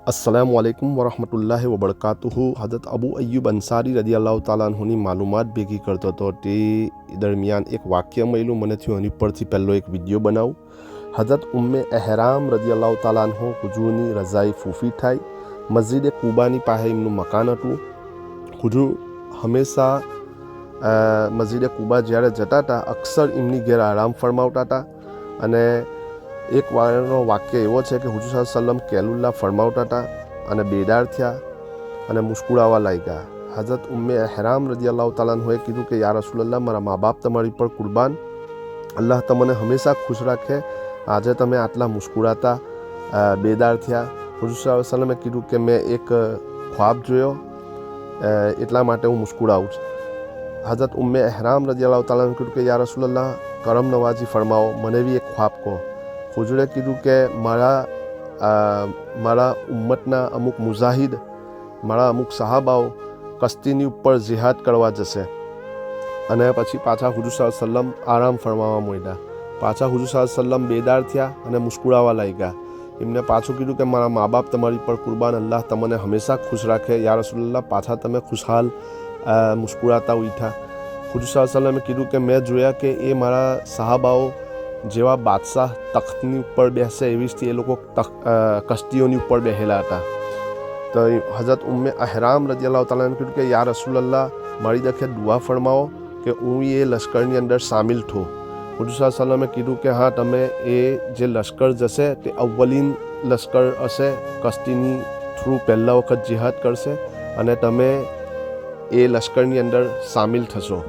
अस्सलामुअलैकुम वरहमतुल्लाहि वबरकातुहु। हज़रत अबू अय्यूब अंसारी रज़ियल्लाहु ताला अन्हुની માલુમાત ભેગી કરતો હતો તે દરમિયાન એક વાક્ય મળ્યું મને થયું એની પરથી પહેલો એક વિડીયો બનાવું। હઝરત ઉમ્મે એહરામ રઝિયલ્લાહુ તાલા અન્હુ હુજુરની રઝાઈ ફૂફી થાય। મસ્જિદે કુબાની પાસે એમનું મકાન હતું। હુજુર હંમેશા મસ્જિદે કુબા જ્યારે જતા હતા અક્સર એમની ઘેર આરામ ફરમાવતા હતા અને એક વારનો વાક્ય એવો છે કે હુજુર સલ્લમ કેલુલ્લા ફરમાવતા હતા અને બેદાર થયા અને મુસ્કુરાવા લાગ્યા। હઝરત ઉમ્મે એહરામ રઝિયલ્લાહુ તાલા અન્હુએ કીધું કે યા રસૂલલ્લાહ મારા મા બાપ તમારી પર કુરબાન, અલ્લાહ તમને હંમેશા ખુશ રાખે। આજે તમે આટલા મુસ્કુરાતા બેદાર થયા। હુજુર સલ્લમે કીધું કે મેં એક ખ્વાબ જોયો એટલા માટે હું મુસ્કુરાવું છું। હઝરત ઉમ્મે એહરામ રઝિયલ્લાહુ તાલા અન્હુએ કીધું કે યા રસૂલલ્લાહ કરમ નવાજી ફરમાવો, મને બી એક ખ્વાબ કહો। હુજુરે કીધું કે મારા ઉમ્મતના અમુક મુજાહિદ, મારા અમુક સહાબાઓ કસ્તીની ઉપર જિહાદ કરવા જશે અને પછી પાછા હુજુર સલ્લમ આરામ ફરમાવા માંડ્યા। પાછા હુજુર સલ્લમ બેદાર થયા અને મુસ્કુરાવા લાગ્યા। એમને પાછું કીધું કે મારા મા બાપ તમારી પર કુરબાન, અલ્લાહ તમને હંમેશા ખુશ રાખે। યા રસૂલલ્લાહ પાછા તમે ખુશહાલ મુસ્કુરાતા ઉઠ્યા। હુજુર સલ્લમે કીધું કે મેં જોયા કે એ મારા સહાબાઓ જેવા બાદશાહ તખ્તની ઉપર બેસે એવી રીતે એ લોકો કસ્તીઓની ઉપર બેહેલા હતા। તો હઝરત ઉમ્મે એહરામ રઝિયલ્લાહુ તાલા અન્હુએ કીધું કે યા રસૂલલ્લાહ મારી દખે દુઆ ફરમાવો કે હું એ લશ્કરની અંદર સામેલ થઉં। હુજુર સલ્લમે કીધું કે હા, તમે એ જે લશ્કર જશે તે અવ્વલીન લશ્કર હશે, કસ્તીની થ્રુ પહેલા વખત જિહાદ કરશે અને તમે એ લશ્કરની અંદર સામેલ થશો।